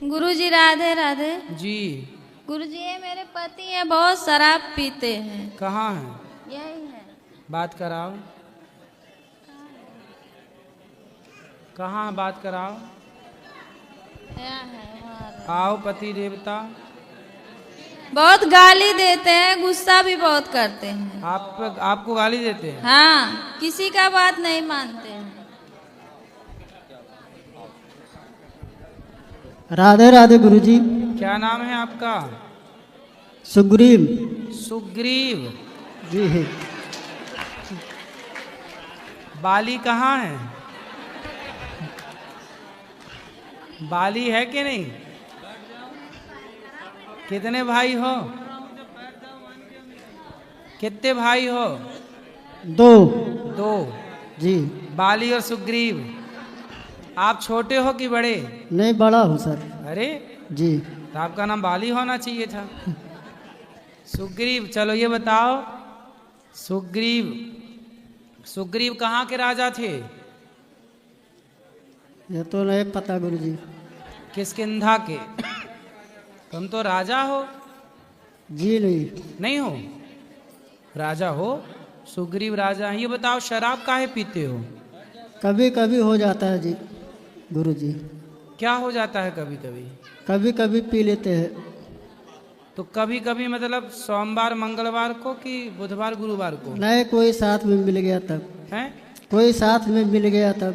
गुरुजी राधे राधे। जी। गुरुजी ये मेरे पति हैं, बहुत शराब पीते हैं। कहाँ है? यही है। बात कराओ। कहाँ है? बात कराओ। यहाँ है, वहाँ। आओ पति देवता। बहुत गाली देते हैं, गुस्सा भी बहुत करते हैं। आपको गाली देते हैं? हाँ, किसी का बात नहीं मानते हैं। राधे राधे गुरुजी। क्या नाम है आपका? सुग्रीव। सुग्रीव जी। बाली कहाँ है? बाली है कि नहीं? कितने भाई हो? कितने भाई हो? दो। दो। जी। बाली और सुग्रीव। आप छोटे हो कि बड़े? नहीं, बड़ा हूँ सर। अरे जी। तो आपका नाम बाली होना चाहिए था। सुग्रीव। चलो ये बताओ, सुग्रीव कहाँ के राजा थे? ये तो नहीं पता गुरुजी। किष्किंधा के। तुम तो राजा हो। जी नहीं हो? राजा हो। सुग्रीव राजा हैं। ये बताओ शराब काहे पीते हो? कभी कभी हो जाता है जी गुरुजी। क्या हो जाता है कभी कभी? कभी कभी पी लेते हैं। तो कभी कभी मतलब सोमवार मंगलवार को कि बुधवार गुरुवार को? नहीं, कोई साथ में मिल गया तब। हैं? कोई साथ में मिल गया तब।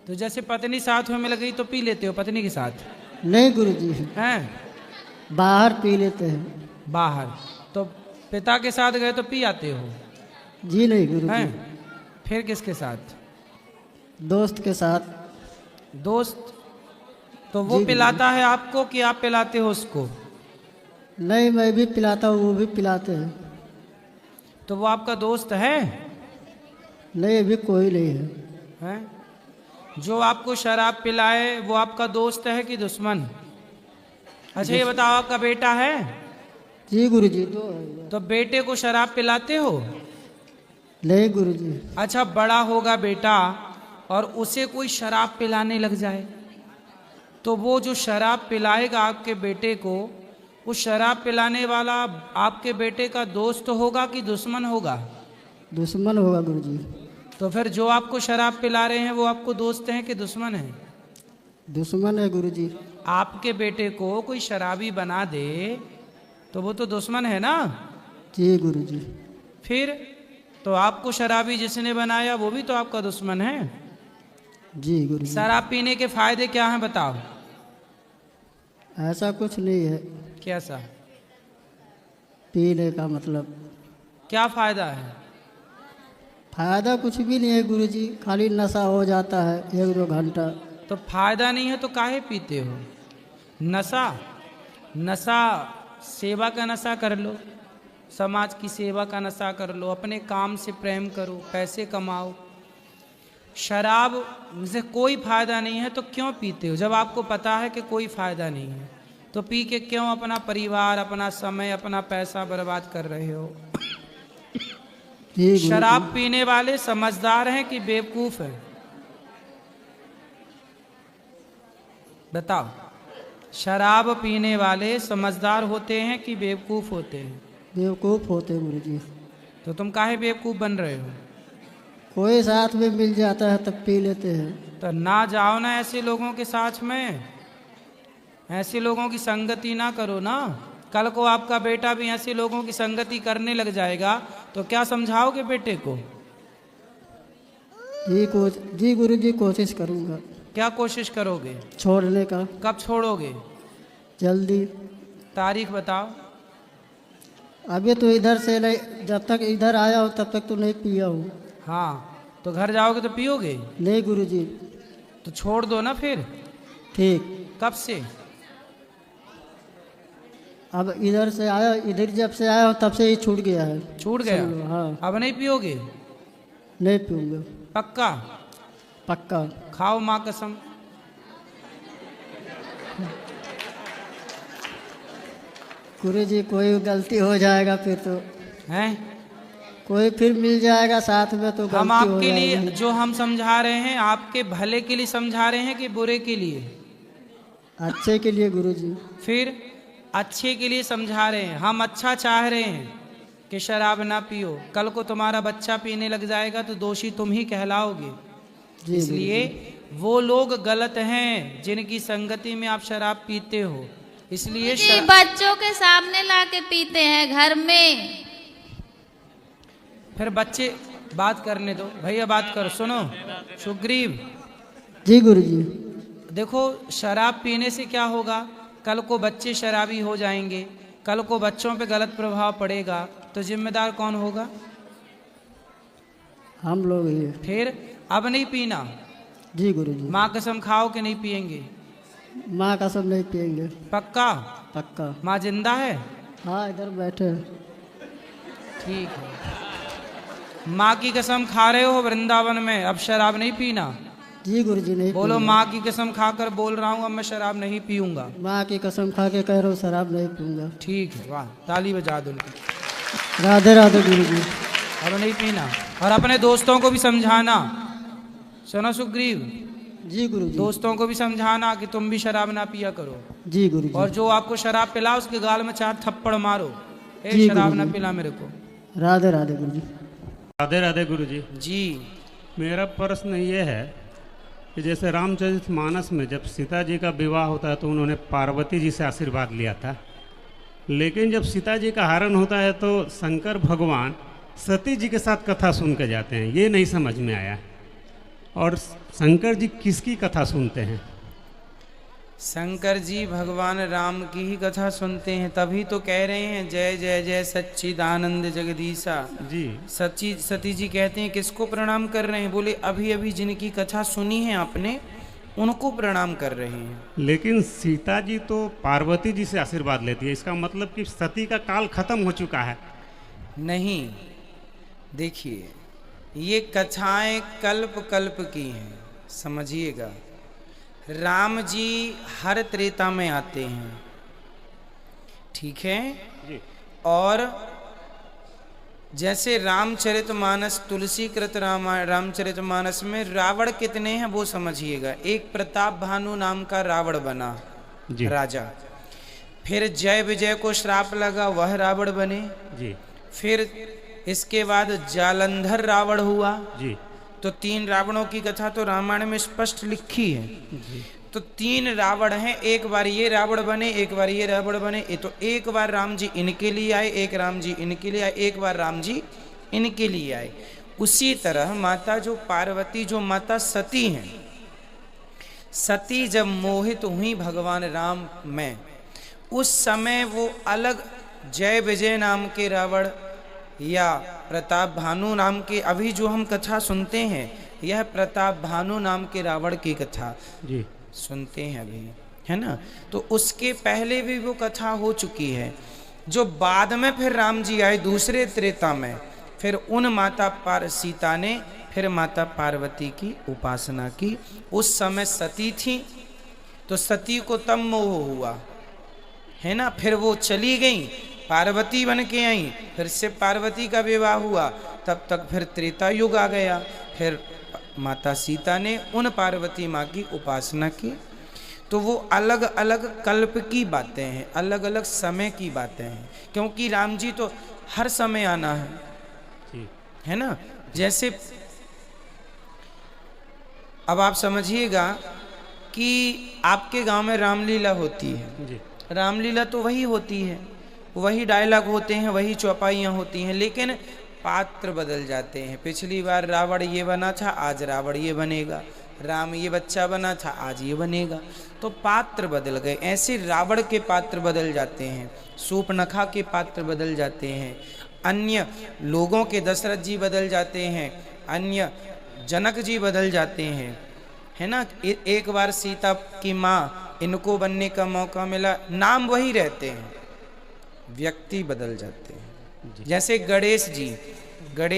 तो जैसे पत्नी साथ में मिल गई तो पी लेते हो पत्नी के साथ? नहीं गुरुजी, हैं? बाहर पी लेते हैं। बाहर? तो पिता के साथ गए तो पी आते हो? जी नहीं गुरुजी। हैं? फिर किसके साथ? दोस्त के साथ। दोस्त? तो वो जी, पिलाता है आपको कि आप पिलाते हो उसको? नहीं, मैं भी पिलाता हूँ, वो भी पिलाते हैं। तो वो आपका दोस्त है? नहीं, अभी कोई नहीं है। हैं? जो आपको शराब पिलाए वो आपका दोस्त है कि दुश्मन? अच्छा ये बताओ, आपका बेटा है? जी गुरुजी, दो है। तो बेटे को शराब पिलाते हो? नहीं गुरुजी। अच्छा, बड़ा होगा बेटा और उसे कोई शराब पिलाने लग जाए तो वो जो शराब पिलाएगा आपके बेटे को, उस शराब पिलाने वाला आपके बेटे का दोस्त होगा कि दुश्मन होगा? दुश्मन होगा गुरुजी। तो फिर जो आपको शराब पिला रहे हैं वो आपको दोस्त हैं कि दुश्मन हैं? दुश्मन है गुरुजी। आपके बेटे को कोई शराबी बना दे तो वो तो दुश्मन है ना? जी गुरुजी। फिर तो आपको शराबी जिसने बनाया वो भी तो आपका दुश्मन है। जी गुरुजी। शराब पीने के फायदे क्या हैं बताओ? ऐसा कुछ नहीं है। कैसा? पीने का मतलब क्या फायदा है? फायदा कुछ भी नहीं है गुरुजी, खाली नशा हो जाता है 1-2 घंटा। तो फायदा नहीं है तो काहे पीते हो? नशा सेवा का नशा कर लो, समाज की सेवा का नशा कर लो, अपने काम से प्रेम करो, पैसे कमाओ। शराब से कोई फायदा नहीं है तो क्यों पीते हो? जब आपको पता है कि कोई फायदा नहीं है तो पी के क्यों अपना परिवार, अपना समय, अपना पैसा बर्बाद कर रहे हो? शराब पीने वाले समझदार हैं कि बेवकूफ हैं? बताओ, शराब पीने वाले समझदार होते हैं कि बेवकूफ होते हैं? बेवकूफ़ होते हैं गुरुजी। तो तुम काहे बेवकूफ बन रहे हो? कोई साथ में मिल जाता है तब पी लेते हैं। तो ना जाओ ना ऐसे लोगों के साथ में, ऐसे लोगों की संगति ना करो ना। कल को आपका बेटा भी ऐसे लोगों की संगति करने लग जाएगा तो क्या समझाओगे बेटे को? जी गुरुजी, कोशिश करूँगा। क्या कोशिश करोगे? छोड़ने का। कब छोड़ोगे? जल्दी। तारीख बताओ। अभी तो इधर से नहीं, जब तक इधर आया हूँ तब तक तो नहीं पिया हूँ। हाँ, तो घर जाओगे तो पियोगे? नहीं गुरुजी। तो छोड़ दो ना फिर। ठीक। कब से? अब इधर से आया, इधर जब से आया हूँ तब से ही छूट गया है। छूट गया? हाँ। अब नहीं पियोगे? नहीं पीऊँगा। पक्का? पक्का। खाओ माँ कसम। गुरुजी, कोई गलती हो जाएगा फिर तो हैं? कोई फिर मिल जाएगा साथ में तो हम गलती हो आपके लिए जाएगी। जो हम समझा रहे हैं आपके भले के लिए समझा रहे हैं कि बुरे के लिए? अच्छे के लिए गुरुजी। फिर अच्छे के लिए समझा रहे हैं, हम अच्छा चाह रहे हैं कि शराब ना पियो, कल को तुम्हारा बच्चा पीने लग जाएगा तो दोषी तुम ही कहलाओगे। जी इसलिए वो लोग गलत हैं जिनकी संगति में आप शराब पीते हो। इसलिए जी बच्चों के सामने लाके पीते हैं घर में। फिर बच्चे बात करने दो, भैया बात करो। सुनो सुग्रीव जी गुरुजी। देखो, शराब पीने से क्या होगा, कल को बच्चे शराबी हो जाएंगे, कल को बच्चों पे गलत प्रभाव पड़ेगा, तो जिम्मेदार कौन होगा? हम लोग ही। फिर अब नहीं पीना। जी गुरुजी। माँ कसम खाओ कि नहीं पिएंगे? माँ का सब नहीं पिएंगे। पक्का? पक्का। माँ जिंदा है? हाँ इधर बैठे हैं। ठीक है। माँ की कसम खा रहे हो वृंदावन में अब शराब नहीं पीना? जी गुरुजी नहीं बोलो, पीऊंगा। माँ की कसम खाकर बोल रहा हूँ अब मैं शराब नहीं पीऊंगा। माँ की कसम खा के कह रहा हूँ शराब नहीं पीऊंगा। ठीक है, वाह, ताली बजा दो उनकी। राधे राधे गुरुजी। अब नहीं पीना। और अपने दोस्तों को भी समझाना। सुनो सुग्रीव, जी गुरुजी। दोस्तों को भी समझाना कि तुम भी शराब ना पिया करो। जी गुरुजी। और जो आपको शराब पिला उसके गाल में 4 थप्पड़ मारो, ए जी शराब ना गुरुजी। पिला मेरे को। राधे राधे गुरुजी। राधे राधे गुरुजी। जी मेरा प्रश्न ये है कि जैसे रामचरितमानस में जब सीता जी का विवाह होता है तो उन्होंने पार्वती जी से आशीर्वाद लिया था, लेकिन जब सीता जी का हरण होता है तो शंकर भगवान सती जी के साथ कथा सुन के जाते हैं। ये नहीं समझ में आया। और शंकर जी किसकी कथा सुनते हैं? शंकर जी भगवान राम की ही कथा सुनते हैं, तभी तो कह रहे हैं जय जय जय सच्चिदानंद जगदीशा। जी। सती जी कहते हैं किसको प्रणाम कर रहे हैं? बोले अभी अभी जिनकी कथा सुनी है आपने उनको प्रणाम कर रहे हैं। लेकिन सीता जी तो पार्वती जी से आशीर्वाद लेती है, इसका मतलब कि सती का काल खत्म हो चुका है। नहीं, देखिए ये कथाएं कल्प कल्प की हैं, समझिएगा। राम जी हर त्रेता में आते हैं, ठीक है जी। और जैसे रामचरितमानस तुलसी कृत रामचरितमानस में रावण कितने हैं वो समझिएगा। एक प्रताप भानु नाम का रावण बना जी। राजा, फिर जय विजय को श्राप लगा, वह रावण बने। जी। फिर इसके बाद जालंधर रावण हुआ। जी। तो 3 रावणों की कथा तो रामायण में स्पष्ट लिखी है। जी। तो 3 रावण हैं, एक बार ये रावण बने, एक बार ये रावण बने। ये तो एक बार राम जी इनके लिए आए, एक राम जी इनके लिए आए, एक बार राम जी इनके लिए आए। उसी तरह माता जो पार्वती, जो माता सती हैं, सती जब मोहित हुई भगवान राम में, उस समय वो अलग जय विजय नाम के रावण या प्रताप भानु नाम के, अभी जो हम कथा सुनते हैं यह प्रताप भानु नाम के रावण की कथा जी सुनते हैं अभी, है ना। तो उसके पहले भी वो कथा हो चुकी है। जो बाद में फिर राम जी आए दूसरे त्रेता में, फिर उन माता सीता ने फिर माता पार्वती की उपासना की। उस समय सती थी तो सती को तब मोह हुआ, है ना। फिर वो चली गई, पार्वती बन के आई, फिर से पार्वती का विवाह हुआ, तब तक फिर त्रेता युग आ गया। फिर माता सीता ने उन पार्वती माँ की उपासना की। तो वो अलग अलग कल्प की बातें हैं, अलग अलग समय की बातें हैं, क्योंकि राम जी तो हर समय आना है ना। जैसे अब आप समझिएगा कि आपके गांव में रामलीला होती है जी। रामलीला तो वही होती है, वही डायलॉग होते हैं, वही चौपाइयाँ होती हैं, लेकिन पात्र बदल जाते हैं। पिछली बार रावण ये बना था, आज रावण ये बनेगा। राम ये बच्चा बना था, आज ये बनेगा। तो पात्र बदल गए। ऐसे रावण के पात्र बदल जाते हैं, शूर्पणखा के पात्र बदल जाते हैं, अन्य लोगों के दशरथ जी बदल जाते हैं, अन्य जनक जी बदल जाते हैं, है ना। एक बार सीता की माँ, इनको बनने का मौका मिला, नाम वही रहते हैं, व्यक्ति बदल जाते हैं। जैसे गणेश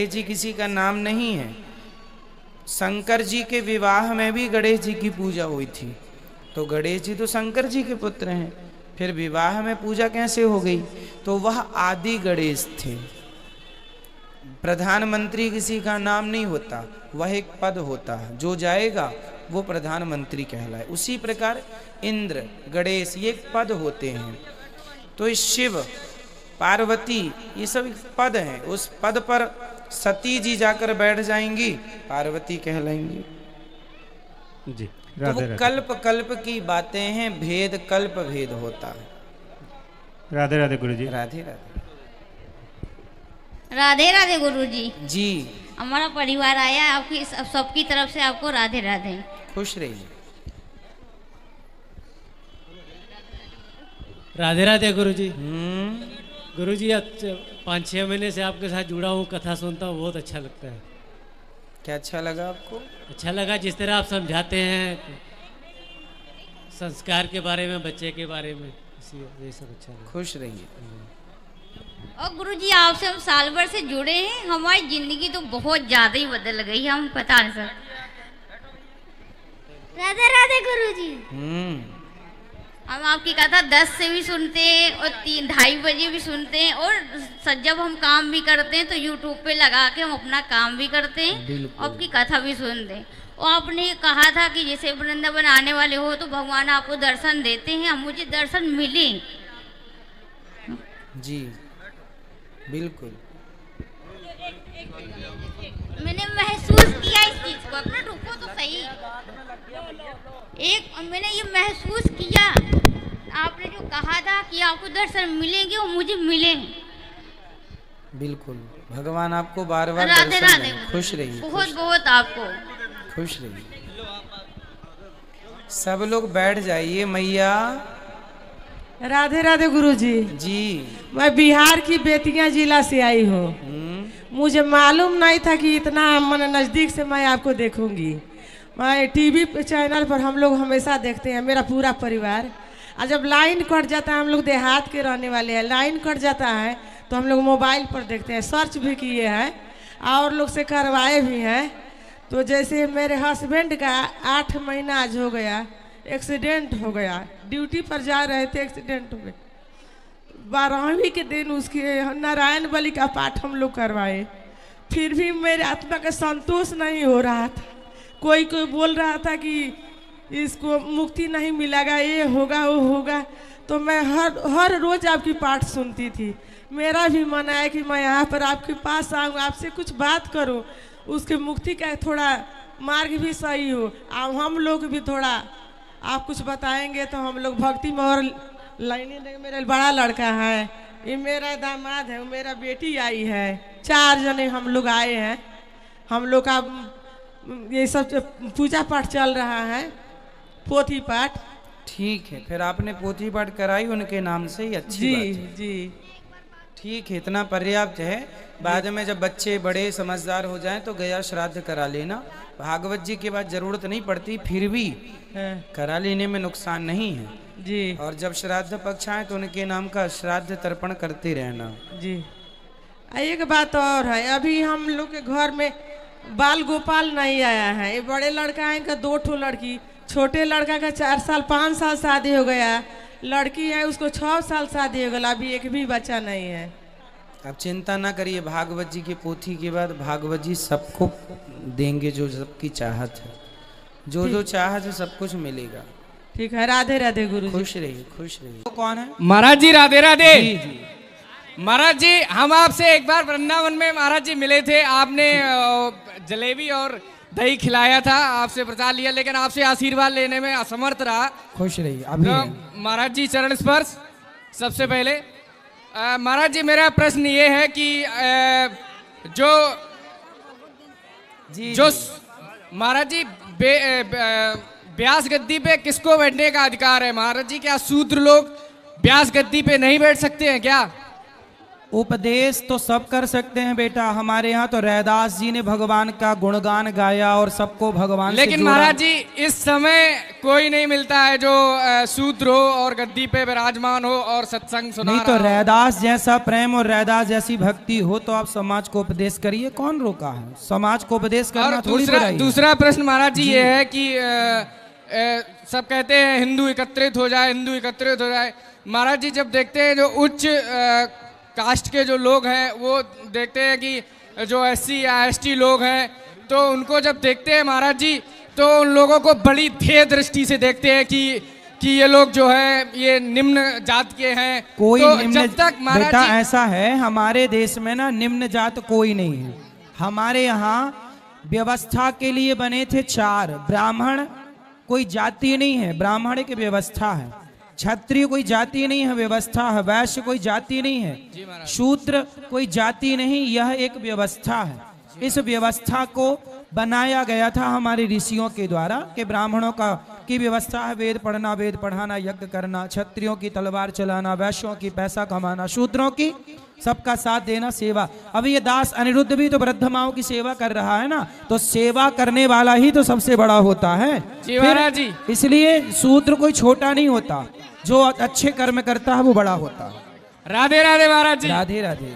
जी किसी का नाम नहीं है। शंकर जी के विवाह में भी गणेश जी की पूजा हुई थी, तो गणेश जी तो शंकर जी के पुत्र हैं, फिर विवाह में पूजा कैसे हो गई? तो वह आदि गणेश थे। प्रधानमंत्री किसी का नाम नहीं होता, वह एक पद होता है, जो जाएगा वो प्रधानमंत्री कहलाए। उसी प्रकार इंद्र, गणेश ये पद होते हैं। तो इस शिव, पार्वती ये सब पद हैं। उस पद पर सती जी जाकर बैठ जाएंगी, पार्वती कहलाएंगी। जी तो राधे वो राधे। कल्प कल्प की बातें हैं, भेद कल्प भेद होता है। राधे राधे गुरु जी। राधे राधे। राधे राधे गुरु जी। जी हमारा परिवार आया, आपकी सबकी तरफ से आपको राधे राधे। खुश रहिए। राधे राधे गुरु जी। हम्म, गुरु जी 5-6 महीने से आपके साथ जुड़ा हूँ, कथा सुनता हूँ, बहुत अच्छा लगता है। क्या अच्छा लगा आपको? अच्छा लगा जिस तरह आप समझाते हैं संस्कार के बारे में, बच्चे के बारे में, ये सब अच्छा लगा। खुश रहिए। और गुरु जी आपसे हम साल भर से जुड़े हैं, हमारी जिंदगी तो बहुत ज्यादा ही बदल गई है, हम बता नहीं सकते। राधे राधे गुरु जी। हम आपकी कथा 10 से भी सुनते हैं और 3-2:30 बजे भी सुनते हैं, और जब हम काम भी करते हैं तो यूट्यूब पे लगा के हम अपना काम भी करते हैं और आपकी कथा भी सुनते हैं। और आपने कहा था कि जैसे वृंदावन आने वाले हो तो भगवान आपको दर्शन देते हैं, मुझे दर्शन मिले। जी बिल्कुल। मैंने महसूस किया इस चीज को, अपना रुको तो सही। मैंने ये महसूस किया, आपने जो कहा था कि आपको दर्शन मिलेंगे वो मुझे मिले। बिल्कुल, भगवान आपको बार बार राधे दर्शन राधे। दें। खुश रहिए। बहुत बहुत आपको खुश रहिए। सब लोग बैठ जाइए। मैया राधे राधे गुरु जी। जी। मैं बिहार की बेतिया जिला से आई हूँ। मुझे मालूम नहीं था कि इतना मन नज़दीक से मैं आपको देखूंगी। मैं टीवी चैनल पर हम लोग हमेशा देखते हैं, मेरा पूरा परिवार। और जब लाइन कट जाता है, हम लोग देहात के रहने वाले हैं, लाइन कट जाता है तो हम लोग मोबाइल पर देखते हैं, सर्च भी किए हैं और लोग से करवाए भी हैं। तो जैसे मेरे हस्बैंड का 8 महीना आज हो गया, एक्सीडेंट हो गया, ड्यूटी पर जा रहे थे, एक्सीडेंट हो गया। 12वीं के दिन उसके नारायण बलि का पाठ हम लोग करवाए, फिर भी मेरे आत्मा का संतोष नहीं हो रहा था। कोई कोई बोल रहा था कि इसको मुक्ति नहीं मिलेगा, ये होगा वो होगा। तो मैं हर रोज आपकी पाठ सुनती थी। मेरा भी मन आया कि मैं यहाँ पर आपके पास आऊँ, आपसे कुछ बात करूँ, उसके मुक्ति का थोड़ा मार्ग भी सही हो। अब हम लोग भी थोड़ा आप कुछ बताएंगे तो हम लोग भक्ति में और लाइने देंगे। मेरा बड़ा लड़का है, ये मेरा दामाद है, मेरा बेटी आई है, 4 जने हम लोग आए हैं। हम लोग का ये सब पूजा पाठ चल रहा है, पोथी पाठ। ठीक है, फिर आपने पोथी पाठ कराई उनके नाम से ही, अच्छी बात है। जी ठीक है, इतना पर्याप्त है। बाद में जब बच्चे बड़े समझदार हो जाएं तो गया श्राद्ध करा लेना। भागवत जी के बाद जरूरत नहीं पड़ती, फिर भी करा लेने में नुकसान नहीं है जी। और जब श्राद्ध पक्ष आए तो उनके नाम का श्राद्ध तर्पण करते रहना जी। एक बात और है, अभी हम लोग के घर में बाल गोपाल नहीं आया है। ये बड़े लड़का है, इनका 2 ठो लड़की, छोटे लड़का का 4 साल 5 साल शादी हो गया, लड़की है उसको 6 साल शादी हो गया, अभी एक भी बच्चा नहीं है। आप चिंता ना करिए, भागवत जी की पोथी के बाद भागवत जी सबको देंगे जो सबकी चाहत है, जो चाहत है सब कुछ मिलेगा। ठीक है, राधे राधे गुरु जी। खुश रहिए, खुश रहिए। तो कौन है? महाराज जी राधे राधे। जी जी। महाराज जी हम आपसे एक बार वृंदावन में महाराज जी मिले थे, आपने जलेबी और दही खिलाया था, आपसे प्रसाद लिया, लेकिन आपसे आशीर्वाद लेने में असमर्थ रहा। खुश रहिए। अभी तो महाराज जी चरण स्पर्श। सबसे पहले महाराज जी मेरा प्रश्न ये है कि जो महाराज जी व्यास गद्दी पे किसको बैठने का अधिकार है? महाराज जी क्या शूद्र लोग व्यास गद्दी पे नहीं बैठ सकते हैं क्या? उपदेश तो सब कर सकते हैं बेटा। हमारे यहाँ तो रैदास जी ने भगवान का गुणगान गाया और सबको भगवान लेकिन से जोड़ा। महाराज जी इस समय कोई नहीं मिलता है जो शूद्र हो और गद्दी पे विराजमान हो और सत्संग सुना नहीं तो रहा हो। रैदास जैसा प्रेम और रैदास जैसी भक्ति हो तो आप समाज को उपदेश करिए। कौन रोका है? समाज को उपदेश करना और थोड़ी बुराई है। दूसरा प्रश्न महाराज जी ये है कि सब कहते हैं हिंदू एकत्रित हो जाए, हिंदू एकत्रित हो जाए। महाराज जी जब देखते हैं जो उच्च कास्ट के जो लोग हैं वो देखते हैं कि जो SC या ST लोग हैं, तो उनको जब देखते हैं महाराज जी तो उन लोगों को बड़ी ध्येय दृष्टि से देखते हैं कि ये लोग जो है ये निम्न जात के हैं। कोई तो निम्न जब तक महाराज बेटा जी ऐसा है, हमारे देश में ना निम्न जात कोई नहीं है। हमारे यहाँ व्यवस्था के लिए बने थे 4। ब्राह्मण कोई जाति नहीं है, ब्राह्मण एक व्यवस्था है। क्षत्रिय कोई जाति नहीं है, व्यवस्था है। वैश्य कोई जाति नहीं है, शूद्र कोई जाति नहीं, यह एक व्यवस्था है। इस व्यवस्था को बनाया गया था हमारे ऋषियों के द्वारा कि ब्राह्मणों की व्यवस्था है वेद पढ़ना, वेद पढ़ाना, यज्ञ करना, क्षत्रियों की तलवार चलाना, वैश्यों की पैसा कमाना, शूद्रों की सबका साथ देना, सेवा। अभी ये दास अनिरुद्ध भी तो वृद्ध माओं की सेवा कर रहा है ना, तो सेवा करने वाला ही तो सबसे बड़ा होता है। जी महाराज जी। इसलिए शूद्र कोई छोटा नहीं होता, जो अच्छे कर्म करता है वो बड़ा होता है। राधे राधे महाराज जी। राधे राधे।